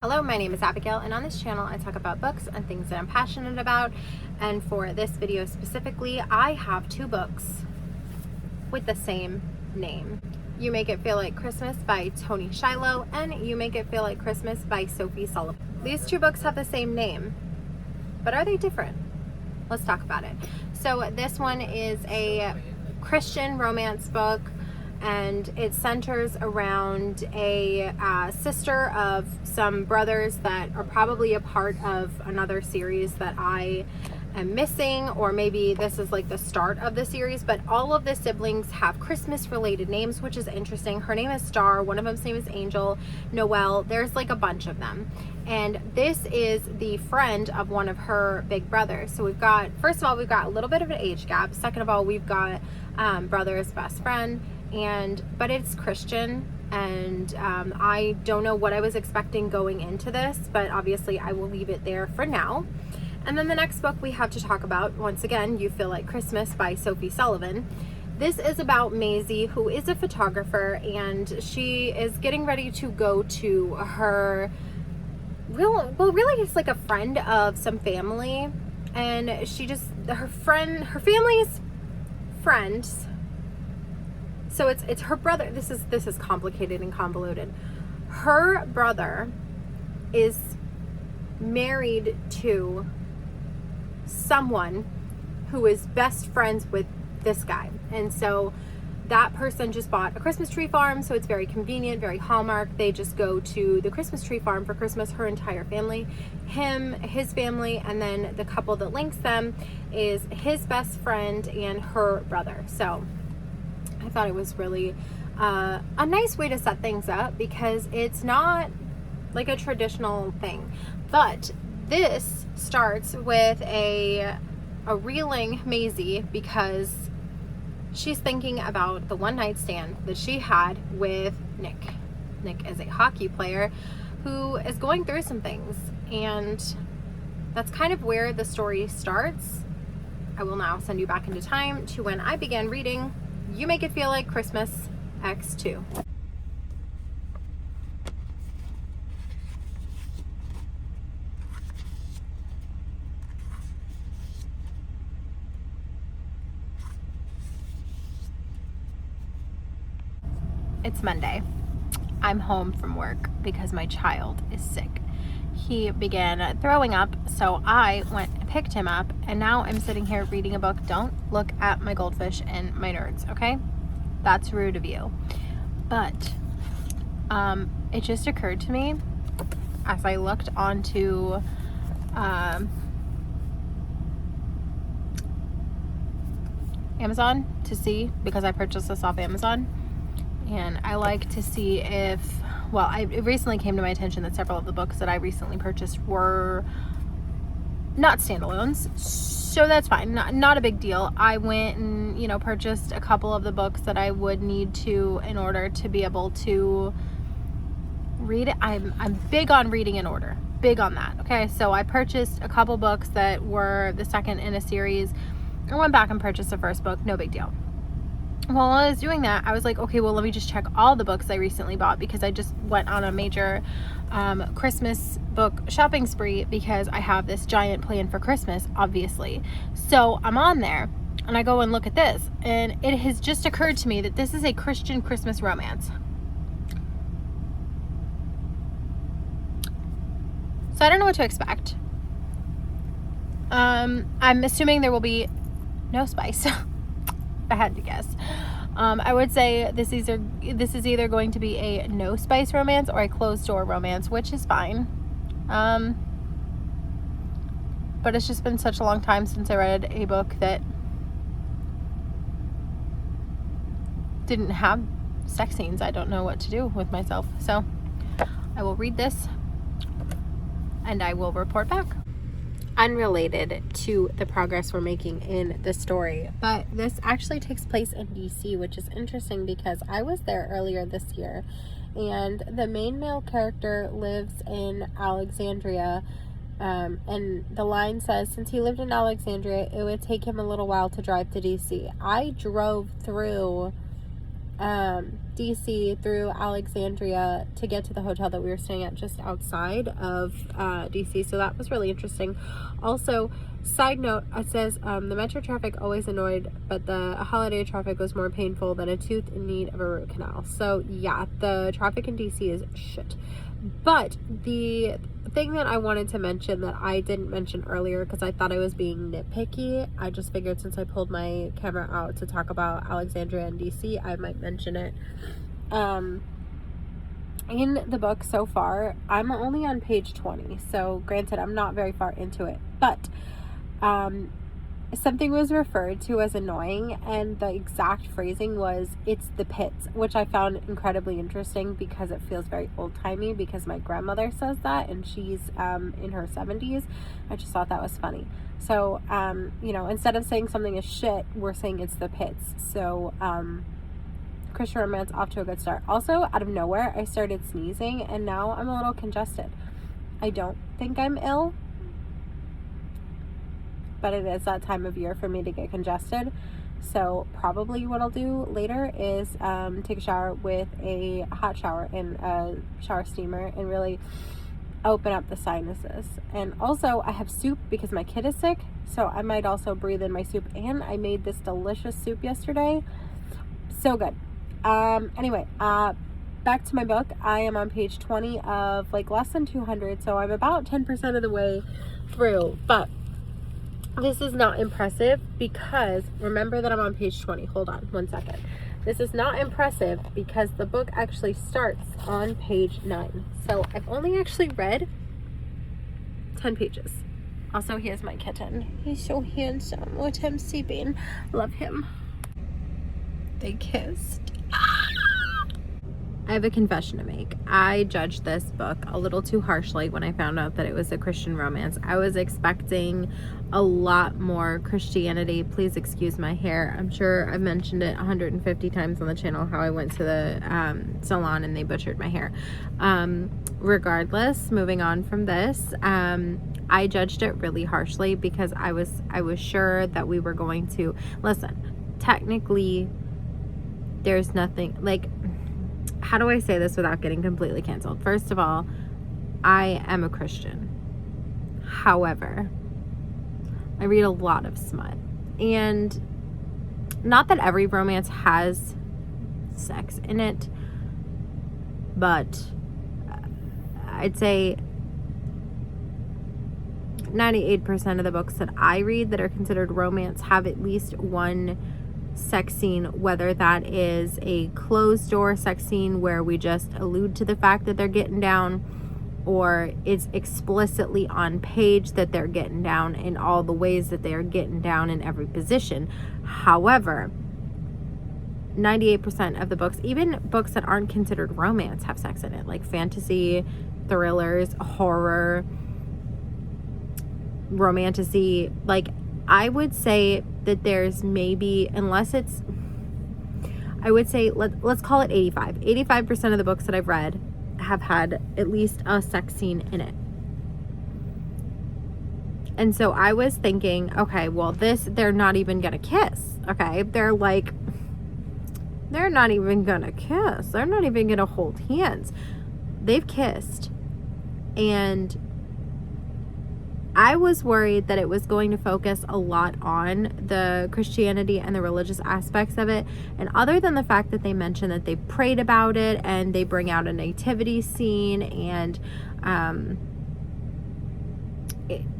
Hello, my name is Abigail, and on this channel I talk about books and things that I'm passionate about. And for this video specifically, I have two books with the same name. You Make It Feel Like Christmas by Toni Shiloh and You Make It Feel Like Christmas by Sophie Sullivan. These two books have the same name, but are they different? Let's talk about it. So this one is a Christian romance book, and it centers around a sister of some brothers that are probably a part of another series that I am missing, or maybe this is like the start of the series. But all of the siblings have Christmas related names, which is interesting. Her name is Star, one of them's name is Angel, Noel, there's like a bunch of them. And this is the friend of one of her big brothers. So we've got, first of all, we've got a little bit of an age gap. Second of all, we've got brother's best friend, but it's Christian, and I don't know what I was expecting going into this, but obviously I will leave it there for now. And then the next book we have to talk about, once again, You Feel Like Christmas by Sophie Sullivan. This is about Maisie, who is a photographer, and she is getting ready to go to her really it's like a friend of some family, and her family's friends. So it's her brother. This is complicated and convoluted. Her brother is married to someone who is best friends with this guy, and so that person just bought a Christmas tree farm, so it's very convenient, very Hallmark. They just go to the Christmas tree farm for Christmas, her entire family, him, his family, and then the couple that links them is his best friend and her brother. So I thought it was really a nice way to set things up, because it's not like a traditional thing. But this starts with a reeling Maisie, because she's thinking about the one night stand that she had with Nick. Nick is a hockey player who is going through some things, and that's kind of where the story starts. I will now send you back into time to when I began reading You Make It Feel Like Christmas X2. It's Monday. I'm home from work because my child is sick. He began throwing up, so I went and picked him up, and now I'm sitting here reading a book. Don't look at my goldfish and my nerds, okay? That's rude of you. But it just occurred to me as I looked onto Amazon to see, because I purchased this off Amazon, and I like to see if, it recently came to my attention that several of the books that I recently purchased were not standalones, so that's fine, not a big deal. I went and, purchased a couple of the books that I would need to in order to be able to read it. I'm big on reading in order, big on that, okay? So I purchased a couple books that were the second in a series. I went back and purchased the first book, no big deal. Well, while I was doing that, I was like, okay, well, let me just check all the books I recently bought, because I just went on a major Christmas book shopping spree, because I have this giant plan for Christmas, obviously. So I'm on there, and I go and look at this, and it has just occurred to me that this is a Christian Christmas romance. So I don't know what to expect. I'm assuming there will be no spice. I had to guess. I would say this is either going to be a no spice romance or a closed door romance, which is fine. But it's just been such a long time since I read a book that didn't have sex scenes. I don't know what to do with myself. So I will read this and I will report back. Unrelated to the progress we're making in the story, but this actually takes place in DC, which is interesting because I was there earlier this year, and the main male character lives in Alexandria, and the line says, since he lived in Alexandria, it would take him a little while to drive to DC. I drove through DC through Alexandria to get to the hotel that we were staying at just outside of DC, so that was really interesting. Also, side note, it says the metro traffic always annoyed, but the holiday traffic was more painful than a tooth in need of a root canal. So yeah, the traffic in DC is shit. But the thing that I wanted to mention that I didn't mention earlier because I thought I was being nitpicky, I just figured since I pulled my camera out to talk about Alexandria and DC, I might mention it. In the book so far, I'm only on page 20, so granted, I'm not very far into it, but something was referred to as annoying, and the exact phrasing was, "It's the pits," which I found incredibly interesting because it feels very old-timey, because my grandmother says that, and she's in her 70s. I just thought that was funny. So, you know, instead of saying something is shit, we're saying it's the pits. So, Christian romance off to a good start. Also, out of nowhere, I started sneezing, and now I'm a little congested. I don't think I'm ill, but it is that time of year for me to get congested. So probably what I'll do later is take a shower with a hot shower and a shower steamer and really open up the sinuses. And also I have soup because my kid is sick, so I might also breathe in my soup. And I made this delicious soup yesterday. So good. Anyway, back to my book. I am on page 20 of like less than 200, so I'm about 10% of the way through. But this is not impressive because, remember that I'm on page 20. Hold on one second. This is not impressive because the book actually starts on page 9. So I've only actually read 10 pages. Also, here's my kitten. He's so handsome. With him sleeping. Love him. They kissed. I have a confession to make. I judged this book a little too harshly when I found out that it was a Christian romance. I was expecting a lot more Christianity. Please excuse my hair. I'm sure I've mentioned it 150 times on the channel how I went to the salon and they butchered my hair. Regardless, moving on from this, I judged it really harshly because I was sure that we were going to listen. Technically, there's nothing like. How do I say this without getting completely canceled? First of all, I am a Christian. However, I read a lot of smut. And not that every romance has sex in it, but I'd say 98% of the books that I read that are considered romance have at least one sex scene, whether that is a closed door sex scene where we just allude to the fact that they're getting down, or it's explicitly on page that they're getting down in all the ways that they are getting down in every position. However, 98% of the books, even books that aren't considered romance, have sex in it, like fantasy, thrillers, horror, romantasy. Like, I would say that there's maybe, unless it's, I would say, let's call it 85% of the books that I've read have had at least a sex scene in it. And so I was thinking, okay, well, they're not even gonna kiss. Okay, they're not even gonna kiss. They're not even gonna hold hands. They've kissed. And I was worried that it was going to focus a lot on the Christianity and the religious aspects of it. And other than the fact that they mention that they prayed about it and they bring out a nativity scene, and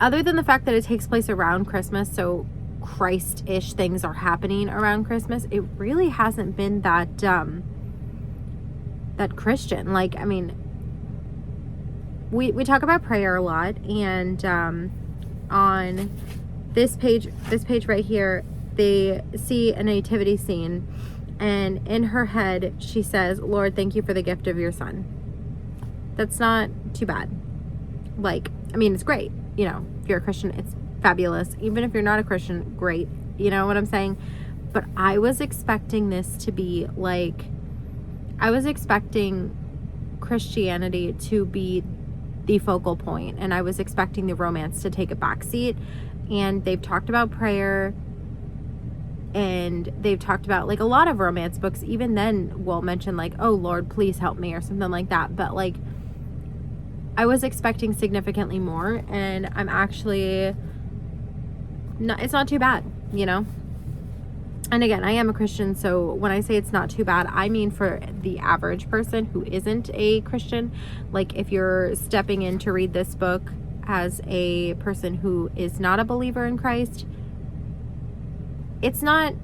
other than the fact that it takes place around Christmas, so Christ-ish things are happening around Christmas, it really hasn't been that that Christian. Like, I mean, we talk about prayer a lot, and on this page right here, they see a nativity scene, and in her head she says, "Lord, thank you for the gift of your son." That's not too bad. Like, I mean, it's great, you know, if you're a Christian, it's fabulous. Even if you're not a Christian, great, you know what I'm saying? But I was expecting this to be like, I was expecting Christianity to be the focal point, and I was expecting the romance to take a backseat. And they've talked about prayer and they've talked about, like, a lot of romance books even then will mention, like, oh Lord, please help me, or something like that. But like, I was expecting significantly more, and I'm actually not, it's not too bad, you know. And again, I am a Christian, so when I say it's not too bad, I mean for the average person who isn't a Christian. Like, if you're stepping in to read this book as a person who is not a believer in Christ, it's not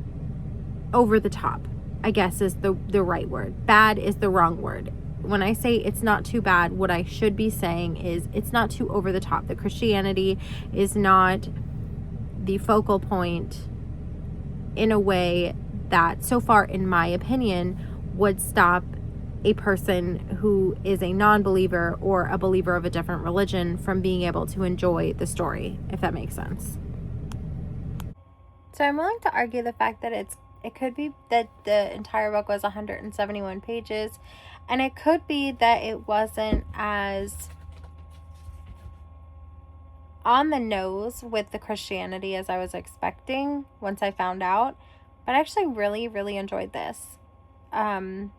over the top, I guess is the right word. Bad is the wrong word. When I say it's not too bad, what I should be saying is it's not too over the top. The Christianity is not the focal point in a way that, so far in my opinion, would stop a person who is a non-believer or a believer of a different religion from being able to enjoy the story, if that makes sense. So I'm willing to argue the fact that it could be that the entire book was 171 pages, and it could be that it wasn't as on the nose with the Christianity as I was expecting once I found out. But I actually really, really enjoyed this. I'd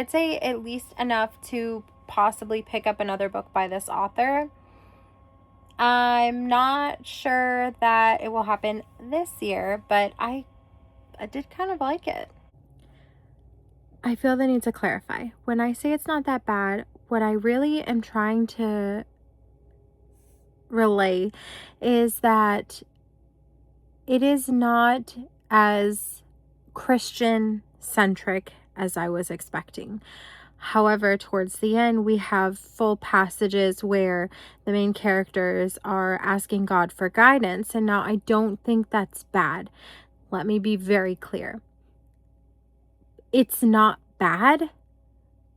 say at least enough to possibly pick up another book by this author. I'm not sure that it will happen this year, but I did kind of like it. I feel the need to clarify. When I say it's not that bad, what I really am trying to relay is that it is not as Christian centric as I was expecting. However, towards the end, we have full passages where the main characters are asking God for guidance. And now I don't think that's bad. Let me be very clear. It's not bad,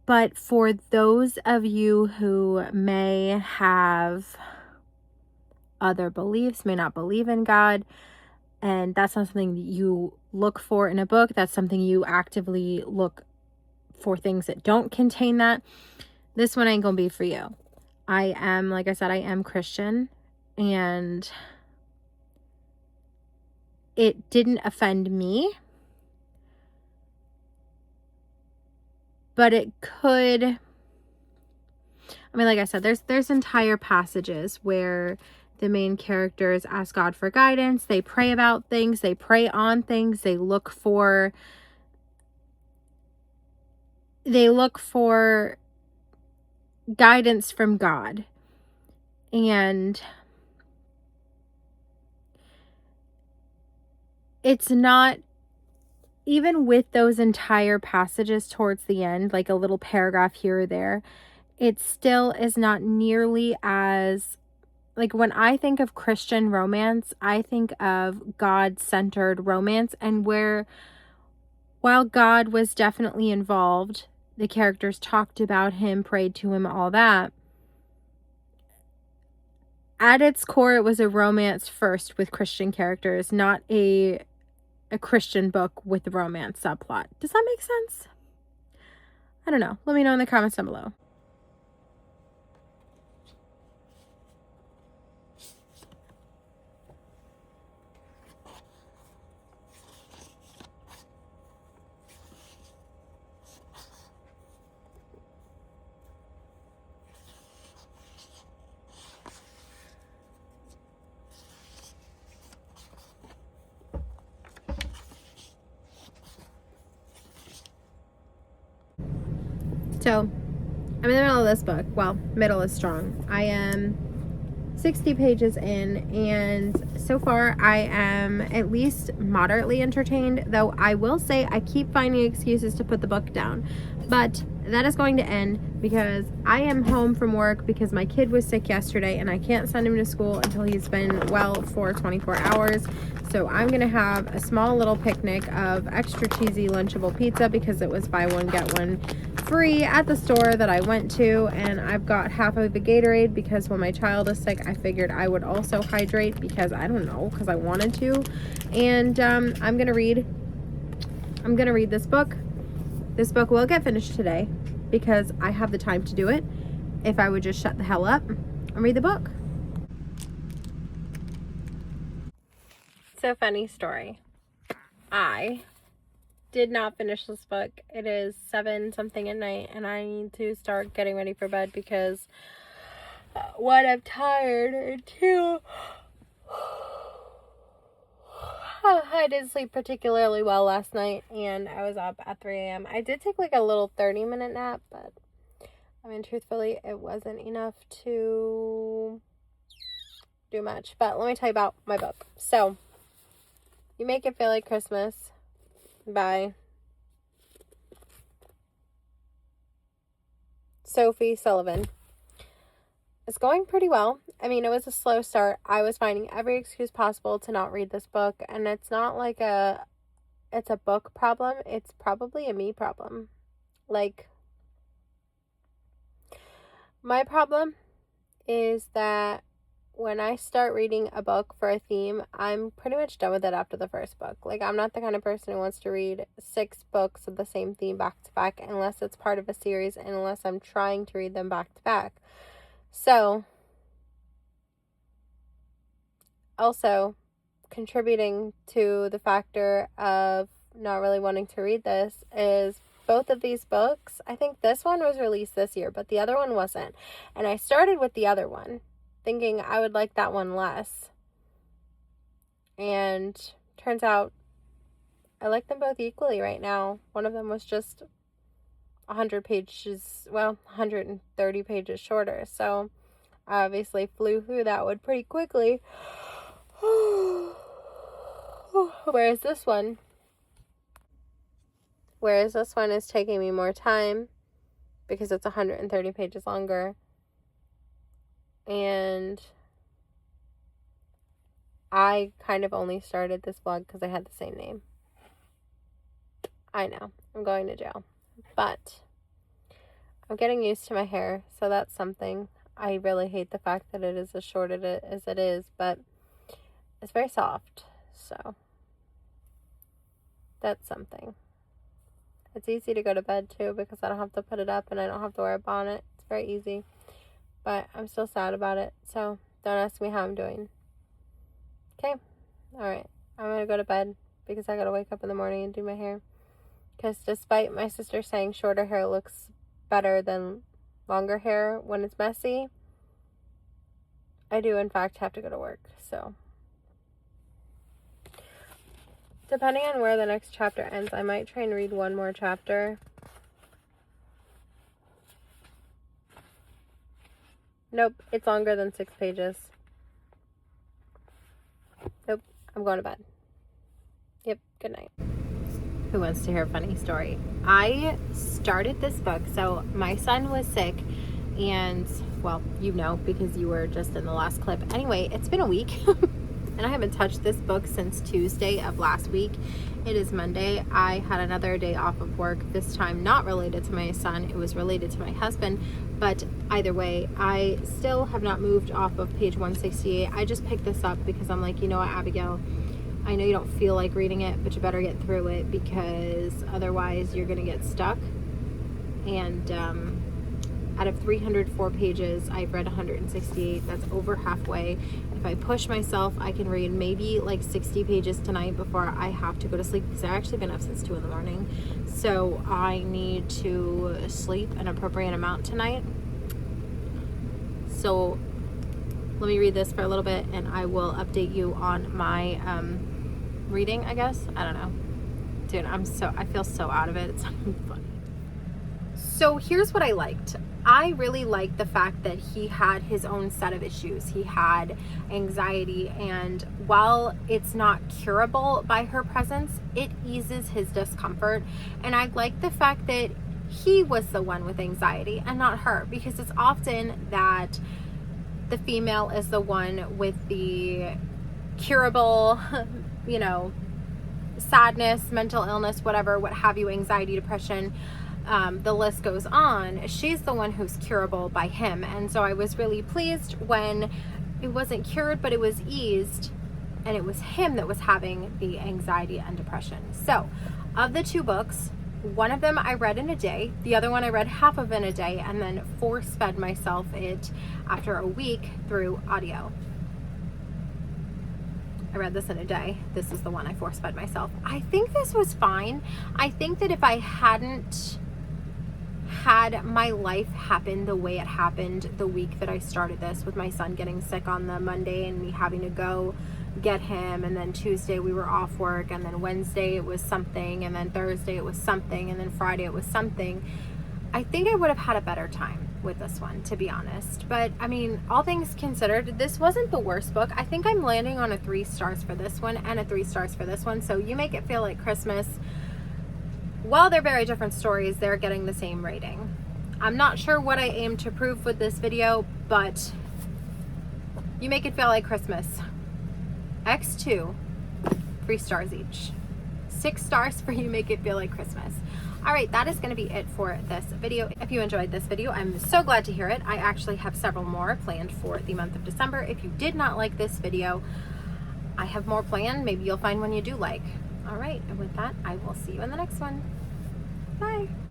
but for those of you who may have other beliefs, may not believe in God, and that's not something you look for in a book, that's something you actively look for things that don't contain that, this one ain't gonna be for you. I am, like I said, I am Christian, and it didn't offend me, but it could, I mean, like I said, there's entire passages where the main characters ask God for guidance, they pray about things, they pray on things, they look for guidance from God. And it's not, even with those entire passages towards the end, like a little paragraph here or there, it still is not nearly as, like, when I think of Christian romance, I think of God-centered romance, and where, while God was definitely involved, the characters talked about him, prayed to him, all that, at its core, it was a romance first with Christian characters, not a Christian book with the romance subplot. Does that make sense? I don't know. Let me know in the comments down below. So, I'm in the middle of this book. Well, middle is strong. I am 60 pages in, and so far I am at least moderately entertained, though I will say I keep finding excuses to put the book down. But that is going to end because I am home from work because my kid was sick yesterday and I can't send him to school until he's been well for 24 hours. So I'm going to have a small little picnic of extra cheesy Lunchable pizza because it was buy one, get one free at the store that I went to. And I've got half of a Gatorade because when my child is sick, I figured I would also hydrate because I don't know, because I wanted to. And I'm going to read this book. This book will get finished today because I have the time to do it if I would just shut the hell up and read the book. So, funny story. I did not finish this book. It is 7 something at night and I need to start getting ready for bed because one, I'm tired, and two, I didn't sleep particularly well last night and I was up at 3 a.m. I did take like a little 30-minute nap, but I mean, truthfully, it wasn't enough to do much. But let me tell you about my book. So, You Make It Feel Like Christmas by Sophie Sullivan. It's going pretty well. I mean, it was a slow start. I was finding every excuse possible to not read this book, and it's not like it's a book problem. It's probably a me problem. Like, my problem is that when I start reading a book for a theme, I'm pretty much done with it after the first book. Like, I'm not the kind of person who wants to read 6 books of the same theme back to back unless it's part of a series and unless I'm trying to read them back to back. So, also contributing to the factor of not really wanting to read this is both of these books. I think this one was released this year, but the other one wasn't. And I started with the other one, thinking I would like that one less. And turns out I like them both equally right now. One of them was just 130 pages shorter. So I obviously flew through that one pretty quickly. Whereas this one is taking me more time because it's 130 pages longer. And I kind of only started this vlog because I had the same name. I know, I'm going to jail. But I'm getting used to my hair, so that's something. I really hate the fact that it is as short as it is, but it's very soft, so that's something. It's easy to go to bed too because I don't have to put it up and I don't have to wear a bonnet. It's very easy. But I'm still sad about it, so don't ask me how I'm doing. Okay? Alright. I'm going to go to bed because I got to wake up in the morning and do my hair. Because despite my sister saying shorter hair looks better than longer hair when it's messy, I do in fact have to go to work, so. Depending on where the next chapter ends, I might try and read one more chapter. Nope, it's longer than 6 pages. Nope, I'm going to bed. Yep, good night. Who wants to hear a funny story? I started this book, so my son was sick, and, well, you know, because you were just in the last clip. Anyway, it's been a week, and I haven't touched this book since Tuesday of last week. It is Monday. I had another day off of work, this time not related to my son. It was related to my husband, but either way, I still have not moved off of page 168. I just picked this up because I'm like, you know what, Abigail, I know you don't feel like reading it, but you better get through it because otherwise you're going to get stuck. And out of 304 pages, I've read 168. That's over halfway. If I push myself, I can read maybe like 60 pages tonight before I have to go to sleep because I've actually been up since 2 in the morning. So I need to sleep an appropriate amount tonight. So let me read this for a little bit and I will update you on my reading, I guess. I don't know. Dude, I feel so out of it. It's not even funny. So here's what I liked. I really liked the fact that he had his own set of issues. He had anxiety, and while it's not curable by her presence, it eases his discomfort. And I like the fact that he was the one with anxiety and not her, because it's often that the female is the one with the curable, you know, sadness, mental illness, whatever, what have you, anxiety, depression, the list goes on. She's the one who's curable by him. And so I was really pleased when it wasn't cured, but it was eased, and it was him that was having the anxiety and depression. So of the 2 books, one of them I read in a day, the other one I read half of in a day, and then force-fed myself it after a week through audio. I read this in a day. This is the one I force fed myself. I think this was fine. I think that if I hadn't had my life happen the way it happened the week that I started this, with my son getting sick on the Monday and me having to go get him, and then Tuesday we were off work, and then Wednesday it was something, and then Thursday it was something, and then Friday it was something, I think I would have had a better time with this one, to be honest. But I mean, all things considered, this wasn't the worst book. I think I'm landing on a 3 stars for this one and a 3 stars for this one. So You Make It Feel Like Christmas, while they're very different stories, they're getting the same rating. I'm not sure what I aim to prove with this video, but You Make It Feel Like Christmas, X2, 3 stars each. 6 stars for You Make It Feel Like Christmas. All right, that is going to be it for this video. If you enjoyed this video, I'm so glad to hear it. I actually have several more planned for the month of December. If you did not like this video, I have more planned. Maybe you'll find one you do like. All right, and with that, I will see you in the next one. Bye.